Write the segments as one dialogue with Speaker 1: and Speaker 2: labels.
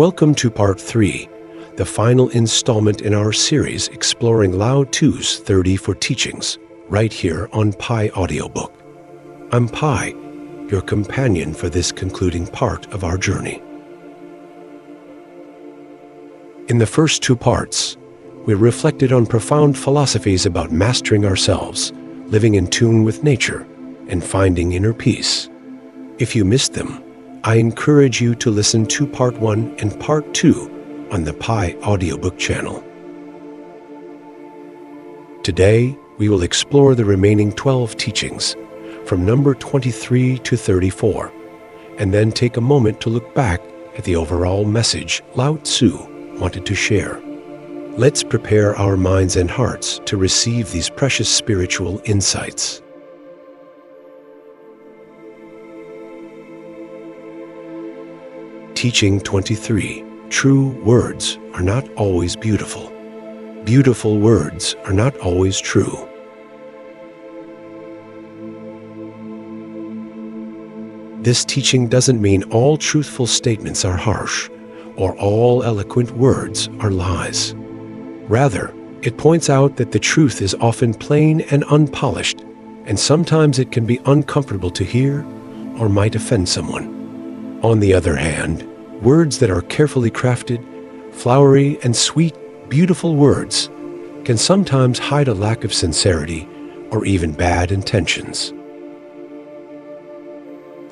Speaker 1: Welcome to Part 3, the final installment in our series exploring Lao Tzu's 34 teachings, right here on Pi Audiobook. I'm Pi, your companion for this concluding part of our journey. In the first two parts, we reflected on profound philosophies about mastering ourselves, living in tune with nature, and finding inner peace. If you missed them, I encourage you to listen to Part 1 and Part 2 on the Pi Audiobook channel. Today, we will explore the remaining 12 teachings, from number 23 to 34, and then take a moment to look back at the overall message Lao Tzu wanted to share. Let's prepare our minds and hearts to receive these precious spiritual insights. Teaching 23. True words are not always beautiful. Beautiful words are not always true. This teaching doesn't mean all truthful statements are harsh, or all eloquent words are lies. Rather, it points out that the truth is often plain and unpolished, and sometimes it can be uncomfortable to hear or might offend someone. On the other hand, words that are carefully crafted, flowery and sweet, beautiful words can sometimes hide a lack of sincerity or even bad intentions.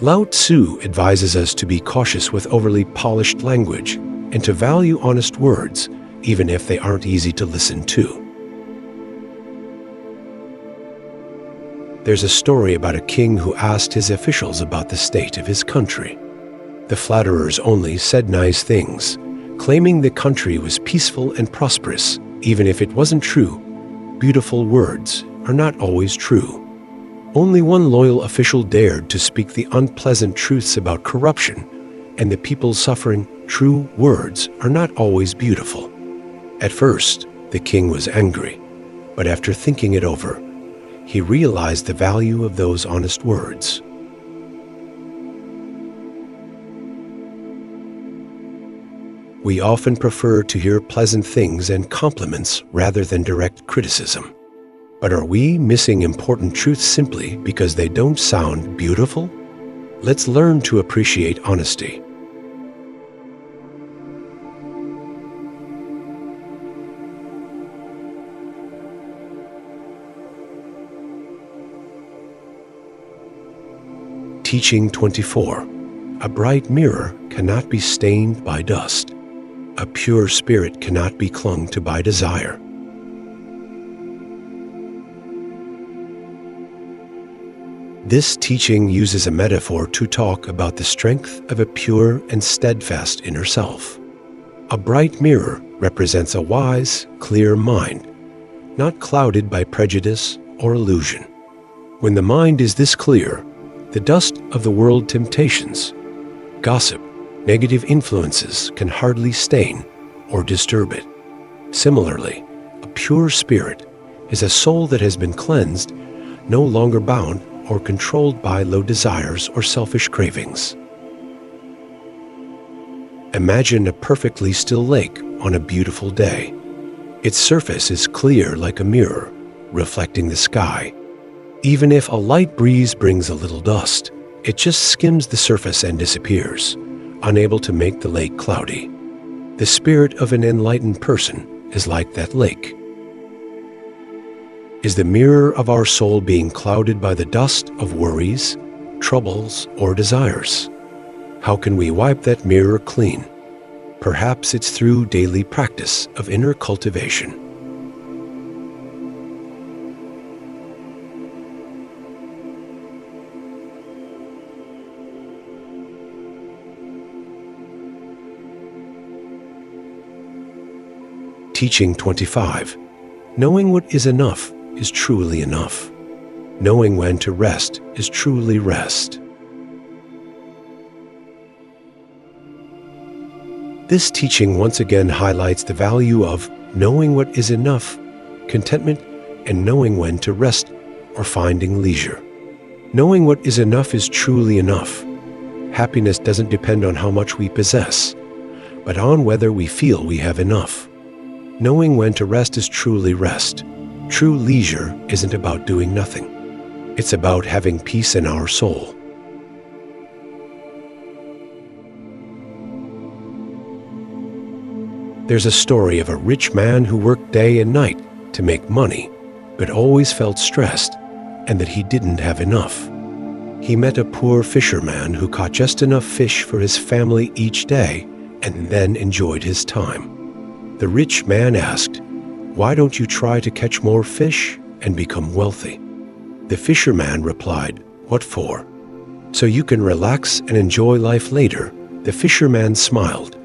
Speaker 1: Lao Tzu advises us to be cautious with overly polished language and to value honest words, even if they aren't easy to listen to. There's a story about a king who asked his officials about the state of his country. The flatterers only said nice things, claiming the country was peaceful and prosperous, even if it wasn't true. Beautiful words are not always true. Only one loyal official dared to speak the unpleasant truths about corruption and the people suffering. True words are not always beautiful. At first, the king was angry, but after thinking it over, he realized the value of those honest words. We often prefer to hear pleasant things and compliments rather than direct criticism. But are we missing important truths simply because they don't sound beautiful? Let's learn to appreciate honesty. Teaching 24. A bright mirror cannot be stained by dust. A pure spirit cannot be clung to by desire. This teaching uses a metaphor to talk about the strength of a pure and steadfast inner self. A bright mirror represents a wise, clear mind, not clouded by prejudice or illusion. When the mind is this clear, the dust of the world temptations, gossip, negative influences can hardly stain or disturb it. Similarly, a pure spirit is a soul that has been cleansed, no longer bound or controlled by low desires or selfish cravings. Imagine a perfectly still lake on a beautiful day. Its surface is clear like a mirror, reflecting the sky. Even if a light breeze brings a little dust, it just skims the surface and disappears, unable to make the lake cloudy. The spirit of an enlightened person is like that lake. Is the mirror of our soul being clouded by the dust of worries, troubles, or desires? How can we wipe that mirror clean? Perhaps it's through daily practice of inner cultivation. Teaching 25. Knowing what is enough is truly enough. Knowing when to rest is truly rest. This teaching once again highlights the value of knowing what is enough, contentment, and knowing when to rest or finding leisure. Knowing what is enough is truly enough. Happiness doesn't depend on how much we possess. but on whether we feel we have enough. Knowing when to rest is truly rest. True leisure isn't about doing nothing. It's about having peace in our soul. There's a story of a rich man who worked day and night to make money, but always felt stressed and that he didn't have enough. He met a poor fisherman who caught just enough fish for his family each day and then enjoyed his time. The rich man asked, "Why don't you try to catch more fish and become wealthy?" The fisherman replied, "What for?" "So you can relax and enjoy life later." The fisherman smiled,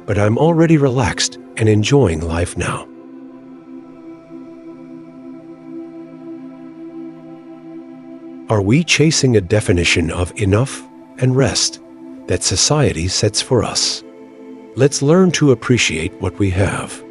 Speaker 1: "But I'm already relaxed and enjoying life now." Are we chasing a definition of enough and rest that society sets for us? Let's learn to appreciate what we have.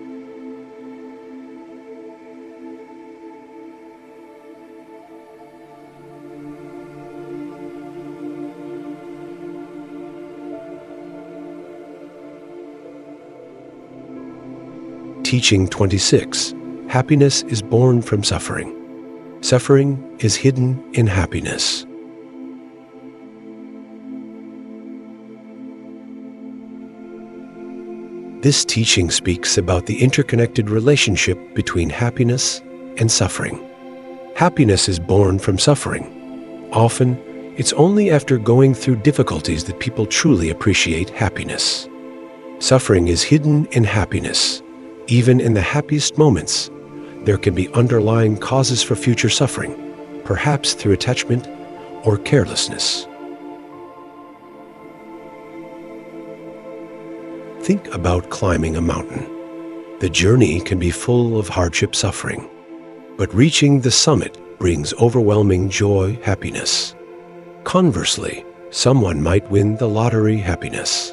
Speaker 1: Teaching 26. Happiness is born from suffering. Suffering is hidden in happiness. This teaching speaks about the interconnected relationship between happiness and suffering. Happiness is born from suffering. Often, it's only after going through difficulties that people truly appreciate happiness. Suffering is hidden in happiness. Even in the happiest moments, there can be underlying causes for future suffering, perhaps through attachment or carelessness. Think about climbing a mountain. The journey can be full of hardship, suffering, but reaching the summit brings overwhelming joy, happiness. Conversely, someone might win the lottery, happiness,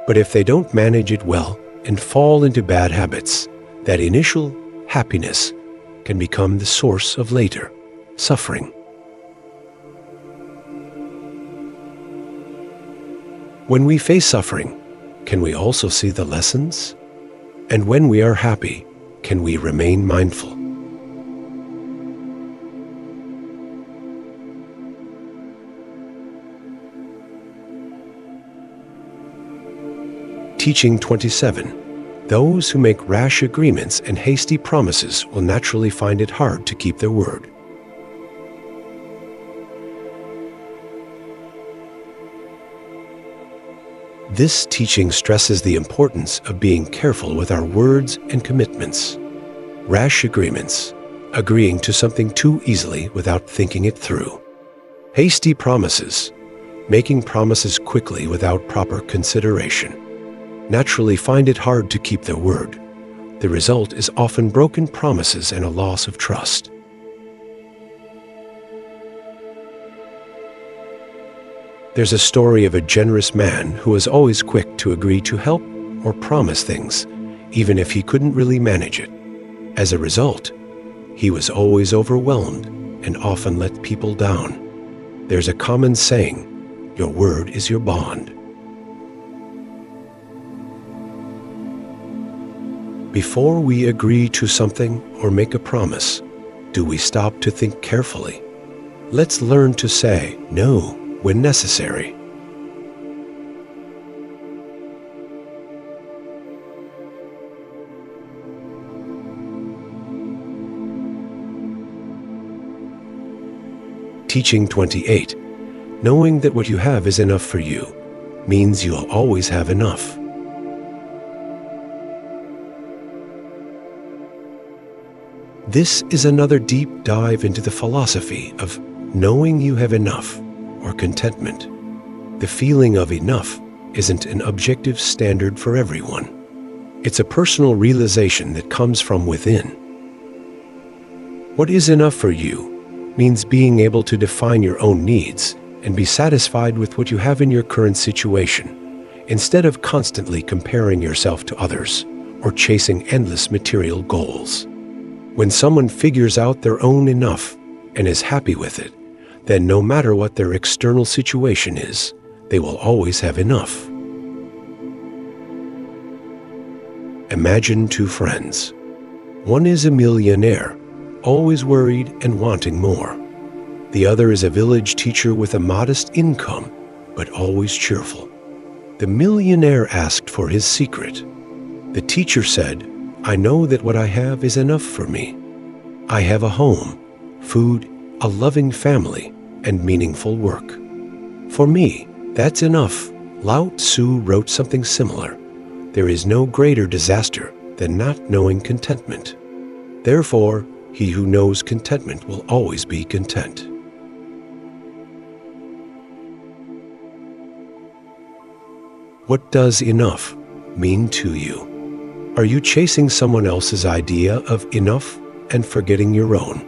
Speaker 1: but if they don't manage it well and fall into bad habits, that initial happiness can become the source of later suffering. When we face suffering, can we also see the lessons? And when we are happy, can we remain mindful? Teaching 27. Those who make rash agreements and hasty promises will naturally find it hard to keep their word. This teaching stresses the importance of being careful with our words and commitments. Rash agreements, agreeing to something too easily without thinking it through. Hasty promises, making promises quickly without proper consideration, naturally find it hard to keep their word. The result is often broken promises and a loss of trust. There's a story of a generous man who was always quick to agree to help or promise things, even if he couldn't really manage it. As a result, he was always overwhelmed and often let people down. There's a common saying, "Your word is your bond." Before we agree to something or make a promise, do we stop to think carefully? Let's learn to say no when necessary. Teaching 28. Knowing that what you have is enough for you means you'll always have enough. This is another deep dive into the philosophy of knowing you have enough, or contentment. The feeling of enough isn't an objective standard for everyone. It's a personal realization that comes from within. What is enough for you means being able to define your own needs and be satisfied with what you have in your current situation, instead of constantly comparing yourself to others or chasing endless material goals. When someone figures out their own enough and is happy with it, then no matter what their external situation is, they will always have enough. Imagine two friends. One is a millionaire, always worried and wanting more. The other is a village teacher with a modest income, but always cheerful. The millionaire asked for his secret. The teacher said, "I know that what I have is enough for me. I have a home, food, a loving family, and meaningful work. For me, that's enough." Lao Tzu wrote something similar. There is no greater disaster than not knowing contentment. Therefore, he who knows contentment will always be content. What does enough mean to you? Are you chasing someone else's idea of enough and forgetting your own?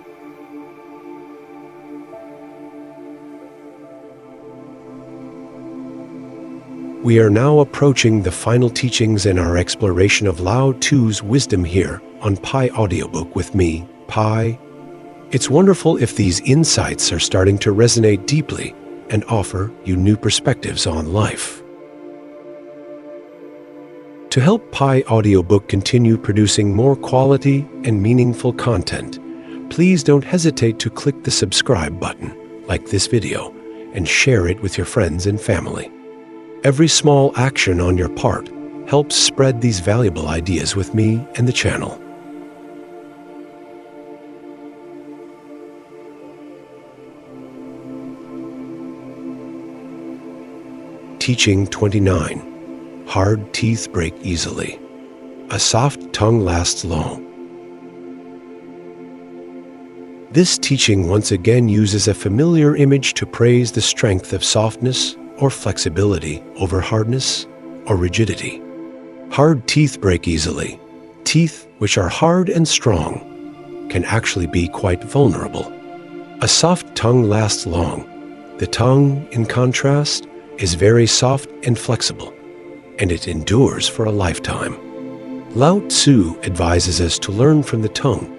Speaker 1: We are now approaching the final teachings in our exploration of Lao Tzu's wisdom here on Pi Audiobook with me, Pi. It's wonderful if these insights are starting to resonate deeply and offer you new perspectives on life. To help Pi Audiobook continue producing more quality and meaningful content, please don't hesitate to click the subscribe button, like this video, and share it with your friends and family. Every small action on your part helps spread these valuable ideas with me and the channel. Teaching 29. Hard teeth break easily. A soft tongue lasts long. This teaching once again uses a familiar image to praise the strength of softness or flexibility over hardness or rigidity. Hard teeth break easily. Teeth, which are hard and strong, can actually be quite vulnerable. A soft tongue lasts long. The tongue, in contrast, is very soft and flexible, and it endures for a lifetime. Lao Tzu advises us to learn from the tongue,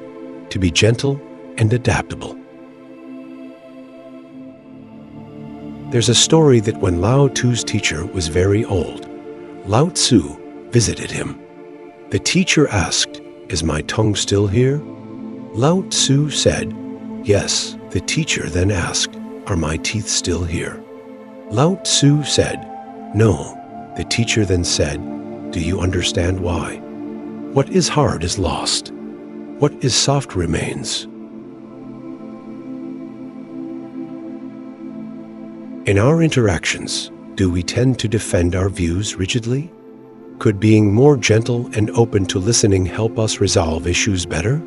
Speaker 1: to be gentle and adaptable. There's a story that when Lao Tzu's teacher was very old, Lao Tzu visited him. The teacher asked, "Is my tongue still here?" Lao Tzu said, "Yes." The teacher then asked, "Are my teeth still here?" Lao Tzu said, "No." The teacher then said, "Do you understand why? What is hard is lost. What is soft remains." In our interactions, do we tend to defend our views rigidly? Could being more gentle and open to listening help us resolve issues better?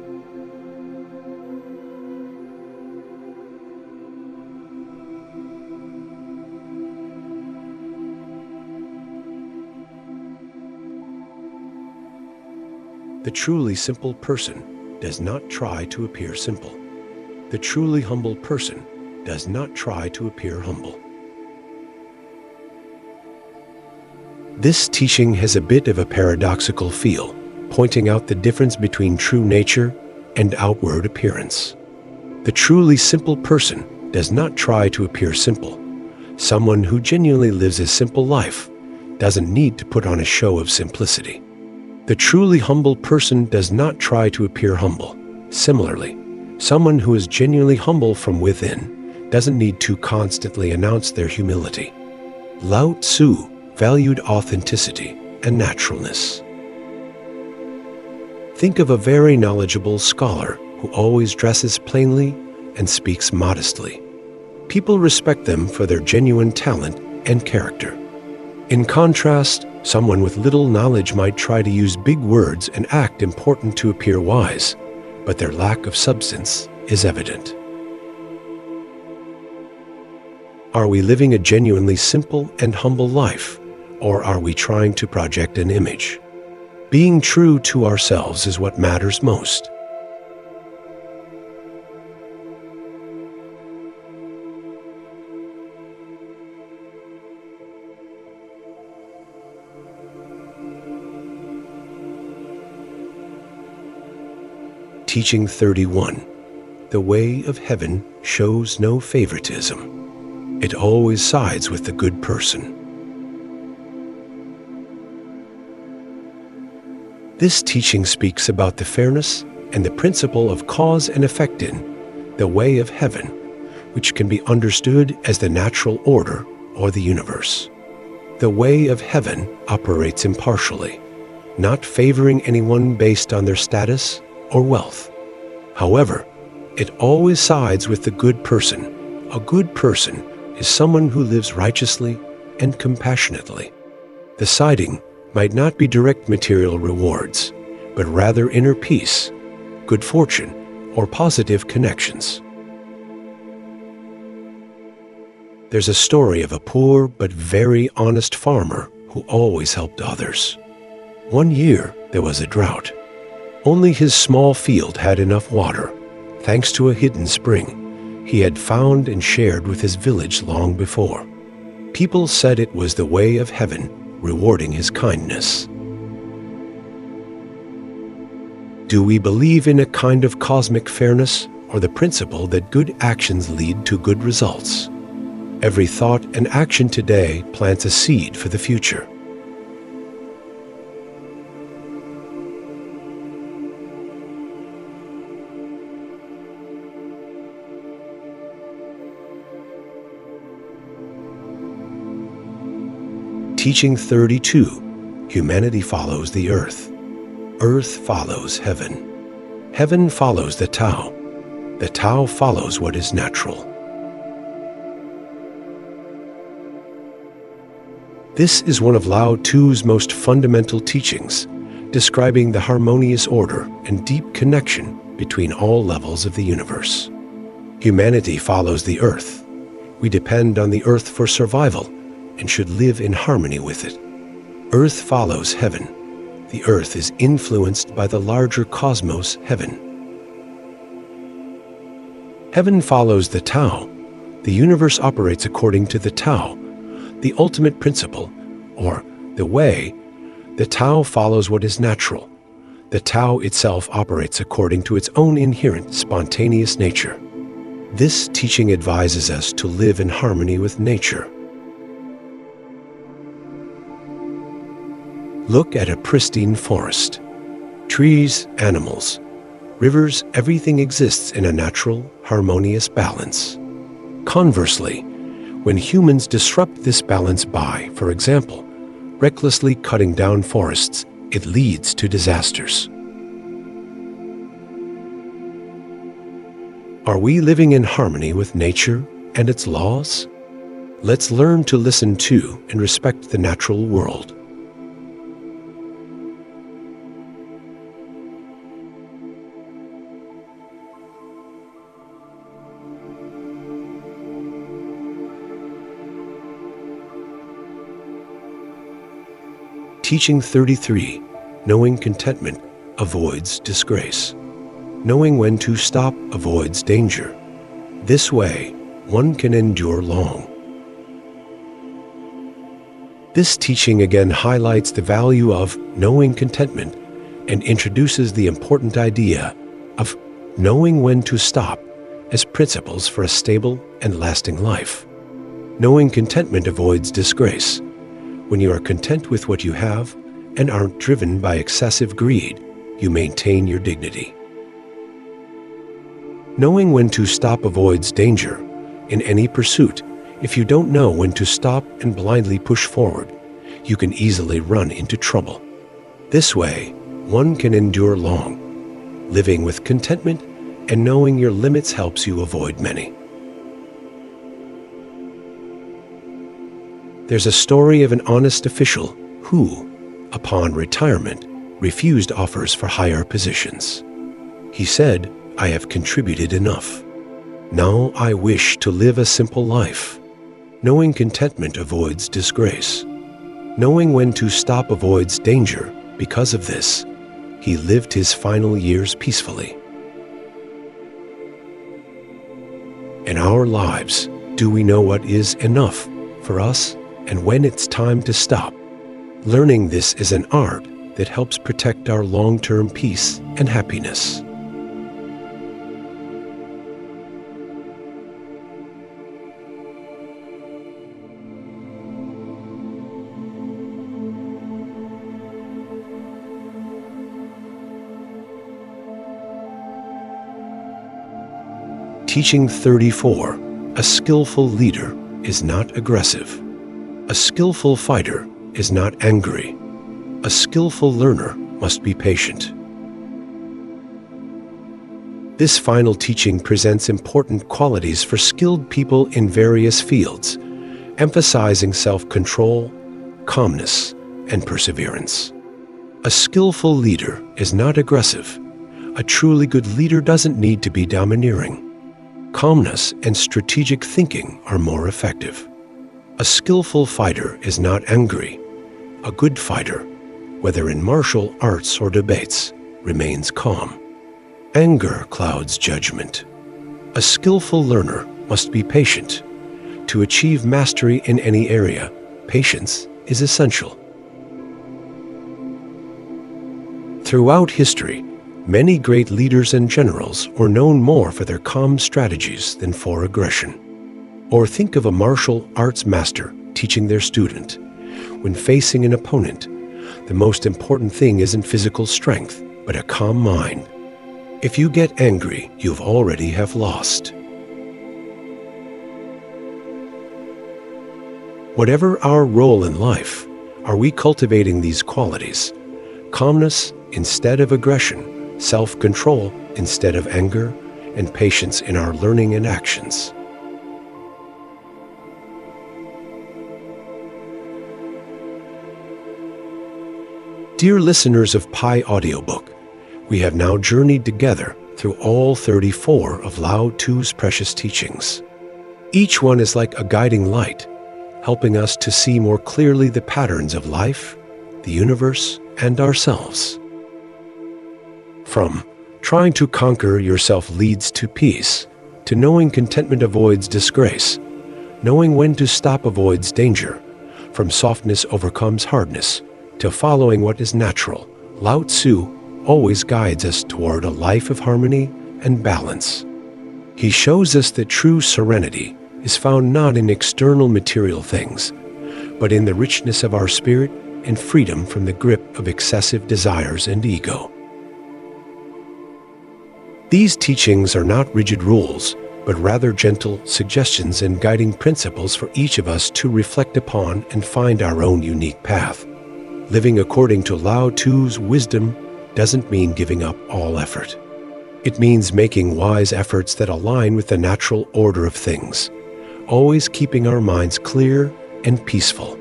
Speaker 1: The truly simple person does not try to appear simple. The truly humble person does not try to appear humble. This teaching has a bit of a paradoxical feel, pointing out the difference between true nature and outward appearance. The truly simple person does not try to appear simple. Someone who genuinely lives a simple life doesn't need to put on a show of simplicity. The truly humble person does not try to appear humble. Similarly, someone who is genuinely humble from within doesn't need to constantly announce their humility. Lao Tzu valued authenticity and naturalness. Think of a very knowledgeable scholar who always dresses plainly and speaks modestly. People respect them for their genuine talent and character. In contrast, someone with little knowledge might try to use big words and act important to appear wise, but their lack of substance is evident. Are we living a genuinely simple and humble life, or are we trying to project an image? Being true to ourselves is what matters most. Teaching 31. The way of heaven shows no favoritism. It always sides with the good person. This teaching speaks about the fairness and the principle of cause and effect in the way of heaven, which can be understood as the natural order or the universe. The way of heaven operates impartially, not favoring anyone based on their status or wealth. However, it always sides with the good person. A good person is someone who lives righteously and compassionately. The siding might not be direct material rewards, but rather inner peace, good fortune, or positive connections. There's a story of a poor but very honest farmer who always helped others. One year, there was a drought. Only his small field had enough water, thanks to a hidden spring he had found and shared with his village long before. People said it was the way of heaven rewarding his kindness. Do we believe in a kind of cosmic fairness or the principle that good actions lead to good results? Every thought and action today plants a seed for the future. Teaching 32. Humanity follows the earth. Earth follows heaven. Heaven follows the Tao. The Tao follows what is natural. This is one of Lao Tzu's most fundamental teachings, describing the harmonious order and deep connection between all levels of the universe. Humanity follows the earth. We depend on the earth for survival and should live in harmony with it. Earth follows heaven. The earth is influenced by the larger cosmos, heaven. Heaven follows the Tao. The universe operates according to the Tao, the ultimate principle, or the way. The Tao follows what is natural. The Tao itself operates according to its own inherent, spontaneous nature. This teaching advises us to live in harmony with nature. Look at a pristine forest. Trees, animals, rivers, everything exists in a natural, harmonious balance. Conversely, when humans disrupt this balance by, for example, recklessly cutting down forests, it leads to disasters. Are we living in harmony with nature and its laws? Let's learn to listen to and respect the natural world. Teaching 33. Knowing contentment avoids disgrace. Knowing when to stop avoids danger. This way, one can endure long. This teaching again highlights the value of knowing contentment and introduces the important idea of knowing when to stop as principles for a stable and lasting life. Knowing contentment avoids disgrace. When you are content with what you have and aren't driven by excessive greed, you maintain your dignity. Knowing when to stop avoids danger. In any pursuit, if you don't know when to stop and blindly push forward, you can easily run into trouble. This way, one can endure long. Living with contentment and knowing your limits helps you avoid many. There's a story of an honest official who, upon retirement, refused offers for higher positions. He said, "I have contributed enough. Now I wish to live a simple life." Knowing contentment avoids disgrace. Knowing when to stop avoids danger. Because of this, he lived his final years peacefully. In our lives, do we know what is enough for us and when it's time to stop? Learning this is an art that helps protect our long-term peace and happiness. Teaching 34. A skillful leader is not aggressive. A skillful fighter is not angry. A skillful learner must be patient. This final teaching presents important qualities for skilled people in various fields, emphasizing self-control, calmness, and perseverance. A skillful leader is not aggressive. A truly good leader doesn't need to be domineering. Calmness and strategic thinking are more effective. A skillful fighter is not angry. A good fighter, whether in martial arts or debates, remains calm. Anger clouds judgment. A skillful learner must be patient. To achieve mastery in any area, patience is essential. Throughout history, many great leaders and generals were known more for their calm strategies than for aggression. Or think of a martial arts master teaching their student. When facing an opponent, the most important thing isn't physical strength, but a calm mind. If you get angry, you've already have lost. Whatever our role in life, are we cultivating these qualities? Calmness instead of aggression, self-control instead of anger, and patience in our learning and actions. Dear listeners of Pi Audiobook, we have now journeyed together through all 34 of Lao Tzu's precious teachings. Each one is like a guiding light, helping us to see more clearly the patterns of life, the universe, and ourselves. From trying to conquer yourself leads to peace, to knowing contentment avoids disgrace, knowing when to stop avoids danger, from softness overcomes hardness, to following what is natural, Lao Tzu always guides us toward a life of harmony and balance. He shows us that true serenity is found not in external material things, but in the richness of our spirit and freedom from the grip of excessive desires and ego. These teachings are not rigid rules, but rather gentle suggestions and guiding principles for each of us to reflect upon and find our own unique path. Living according to Lao Tzu's wisdom doesn't mean giving up all effort. It means making wise efforts that align with the natural order of things, always keeping our minds clear and peaceful.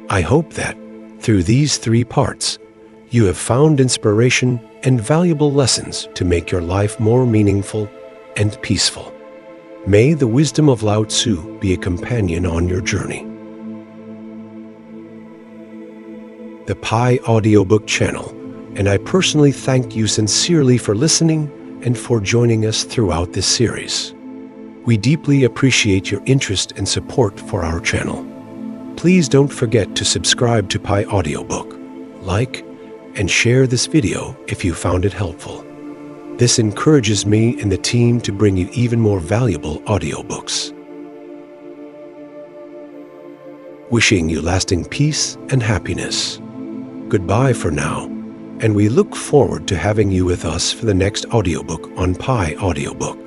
Speaker 1: I hope that, through these 3 parts, you have found inspiration and valuable lessons to make your life more meaningful and peaceful. May the wisdom of Lao Tzu be a companion on your journey. The Pi Audiobook channel, and I personally thank you sincerely for listening and for joining us throughout this series. We deeply appreciate your interest and support for our channel. Please don't forget to subscribe to Pi Audiobook, like, and share this video if you found it helpful. This encourages me and the team to bring you even more valuable audiobooks. Wishing you lasting peace and happiness. Goodbye for now, and we look forward to having you with us for the next audiobook on Pi Audiobook.